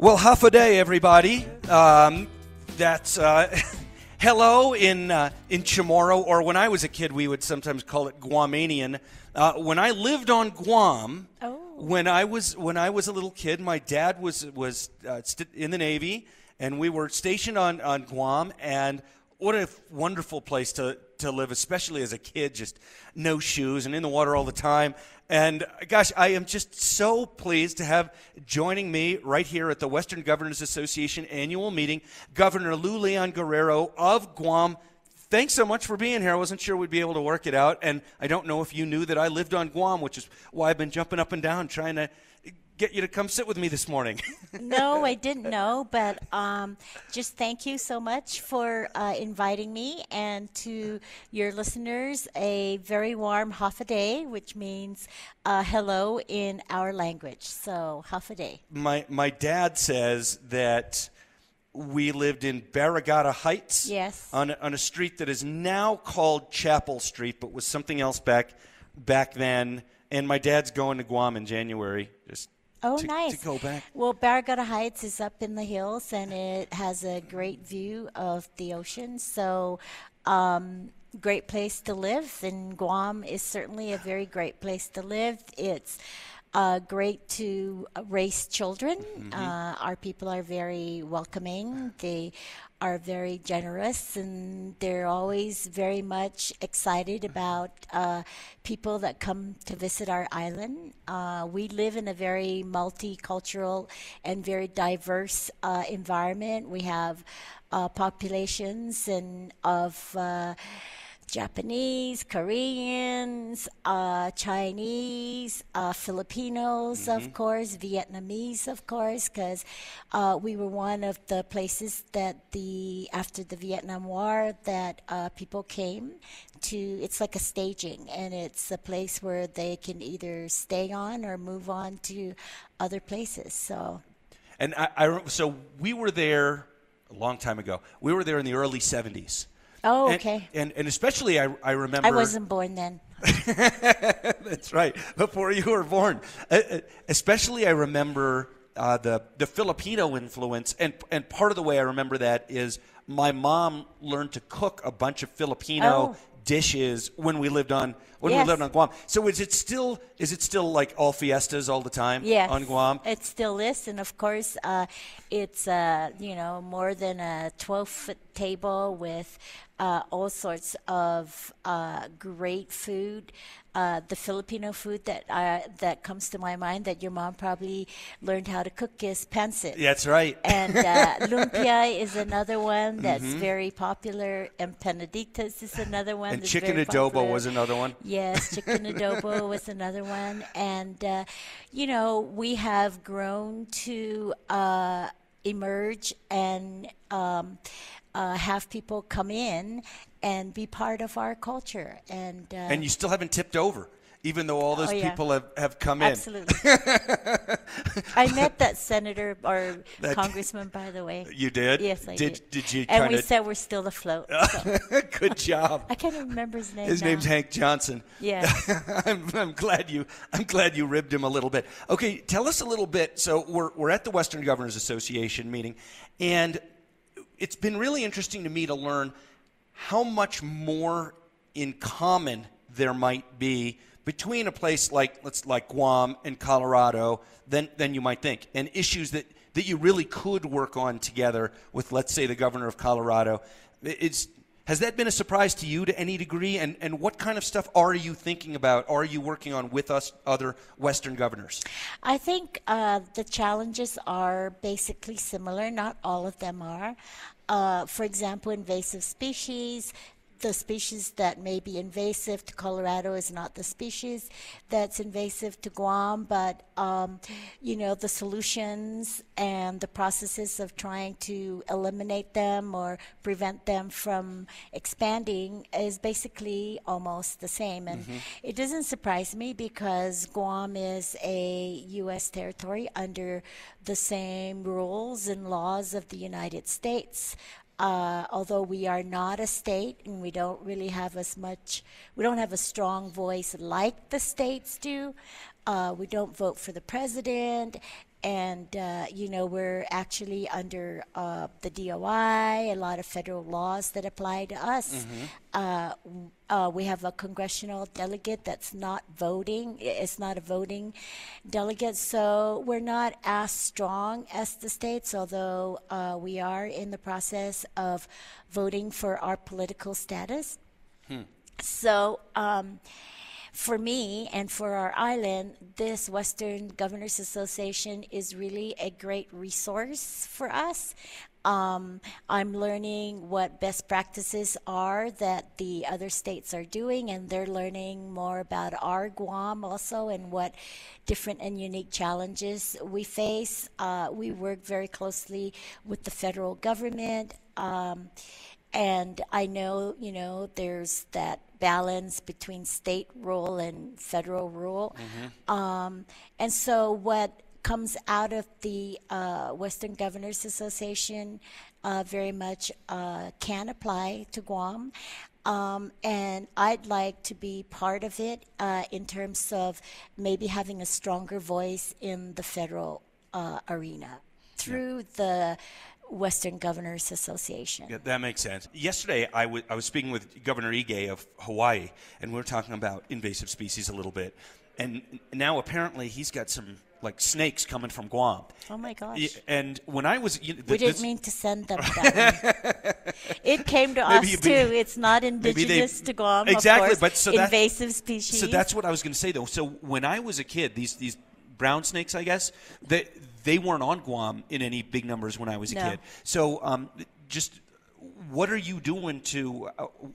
Well, half a day, everybody. That's hello in Chamorro, or when I was a kid, we would sometimes call it Guamanian. When I lived on Guam, when I was a little kid, my dad was in the Navy, and we were stationed on Guam. And what a wonderful place to live, especially as a kid, just no shoes and in the water all the time. And gosh, I am just so pleased to have joining me right here at the Western Governors Association annual meeting, Governor Leon Guerrero of Guam. Thanks so much for being here. I wasn't sure we'd be able to work it out, and I don't know if you knew that I lived on Guam, which is why I've been jumping up and down trying to get you to come sit with me this morning. No, I didn't know, but just thank you so much for inviting me, and to your listeners, a very warm hafa-day, which means hello in our language. So hafa-day. My dad says that we lived in Barragata Heights. Yes. On a street that is now called Chapel Street, but was something else back then. And my dad's going to Guam in January. Nice. To go back. Well, Barragata Heights is up in the hills, and it has a great view of the ocean. So, great place to live. And Guam is certainly a very great place to live. It's great to raise children. Mm-hmm. Our people are very welcoming. They are very generous, and they're always very much excited about people that come to visit our island. We live in a very multicultural and very diverse environment. We have populations of Japanese, Koreans, Chinese, Filipinos, of course, Vietnamese, of course, because we were one of the places that after the Vietnam War that people came to. It's like a staging, and it's a place where they can either stay on or move on to other places. So, and so we were there a long time ago. We were there in the early 70s. Oh, okay. And especially I remember. I wasn't born then. That's right, before you were born. Especially I remember the Filipino influence, and part of the way I remember that is my mom learned to cook a bunch of Filipino dishes when we lived on Guam. So is it still like all fiestas all the time on Guam? It still is, and of course it's more than a 12-foot table with all sorts of great food. The Filipino food that comes to my mind that your mom probably learned how to cook is pancit. That's right. And lumpia is another one that's very popular. Empanaditas is another one. And that's chicken very adobo popular. was another one. Yes, chicken adobo was another one. And, we have grown to emerge and have people come in and be part of our culture. And you still haven't tipped over, even though all those people have come in. Absolutely. I met that senator or congressman, by the way. You did? Yes, I did. Did you? And we said we're still afloat. So. Good job. I can't even remember his name. His name's Hank Johnson. Yeah. I'm glad you ribbed him a little bit. Okay, tell us a little bit. So we're at the Western Governors Association meeting, and it's been really interesting to me to learn how much more in common there might be between a place like Guam and Colorado than you might think, and issues that you really could work on together with, let's say, the governor of Colorado. Has that been a surprise to you to any degree? And what kind of stuff are you thinking about? Are you working on with us, other Western governors? I think the challenges are basically similar. Not all of them are. For example, invasive species. The species that may be invasive to Colorado is not the species that's invasive to Guam, but the solutions and the processes of trying to eliminate them or prevent them from expanding is basically almost the same. And it doesn't surprise me because Guam is a U.S. territory under the same rules and laws of the United States. Although we are not a state and we don't have a strong voice like the states do. We don't vote for the president, we're actually under the DOI, a lot of federal laws that apply to us. We have a congressional delegate that's not voting. It's not a voting delegate, so we're not as strong as the states, although we are in the process of voting for our political status. So, for me and for our island, this Western Governors Association is really a great resource for us. I'm learning what best practices are that the other states are doing, and they're learning more about our Guam also and what different and unique challenges we face. We work very closely with the federal government. And I know, there's that balance between state rule and federal rule. And so what comes out of the Western Governors Association very much can apply to Guam. And I'd like to be part of it in terms of maybe having a stronger voice in the federal arena through the Western Governors Association. Yeah, that makes sense. Yesterday, I was speaking with Governor Ige of Hawaii, and we were talking about invasive species a little bit. And now apparently he's got some snakes coming from Guam. Oh my gosh! And when I was, we didn't mean to send them that way. It came to us too. It's not indigenous to Guam, exactly. Of course. But so invasive species. So that's what I was going to say, though. So when I was a kid, these brown snakes, I guess, they weren't on Guam in any big numbers when I was a kid. So just what are you doing to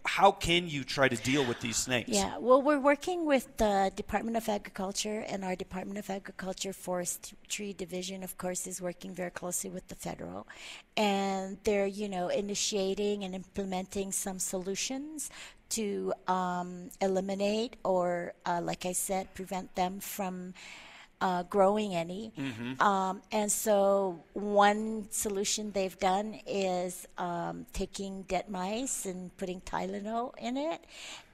how can you try to deal with these snakes? Yeah, well, we're working with the Department of Agriculture, and our Department of Agriculture Forestry Division, of course, is working very closely with the federal. And they're, initiating and implementing some solutions to eliminate or, like I said, prevent them from growing any. And so one solution they've done is taking dead mice and putting Tylenol in it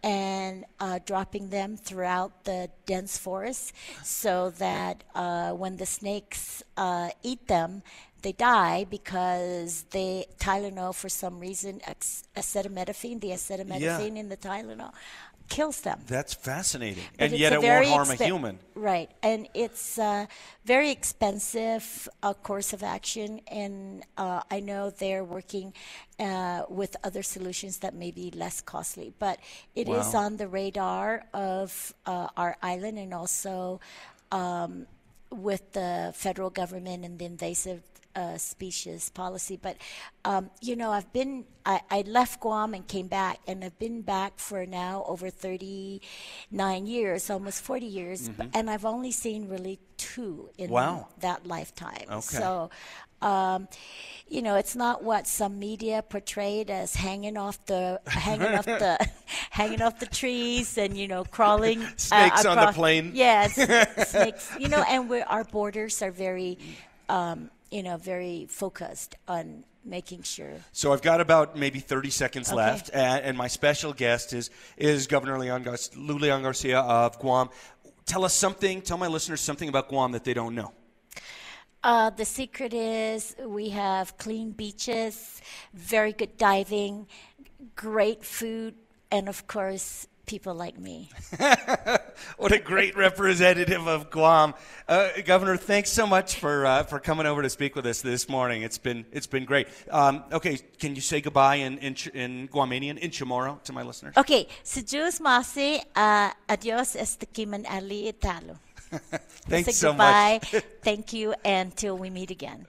and dropping them throughout the dense forest so that when the snakes eat them, they die because Tylenol, for some reason, acetaminophen in the Tylenol kills them. That's fascinating. But and yet it won't harm a human. Right. And it's a very expensive course of action. And I know they're working with other solutions that may be less costly. But it is on the radar of our island and also with the federal government and the invasive species policy. But I left Guam and came back, and I've been back for now over 39 years, almost 40 years, and I've only seen really 2 in that lifetime. Okay. So it's not what some media portrayed as hanging off the trees and crawling snakes across, on the plane. Yes, snakes. And our borders are very very focused on making sure. So I've got about maybe 30 seconds left, and my special guest is Governor Leon Garcia of Guam. Tell my listeners something about Guam that they don't know. The secret is we have clean beaches, very good diving, great food, and of course, people like me. What a great representative of Guam. Governor, thanks so much for coming over to speak with us this morning. It's been great. Okay, can you say goodbye in Guamanian, in Chamorro, to my listeners? Okay, sejus masi, adios estakiman ali italo. Thanks so much. Thank you, and till we meet again.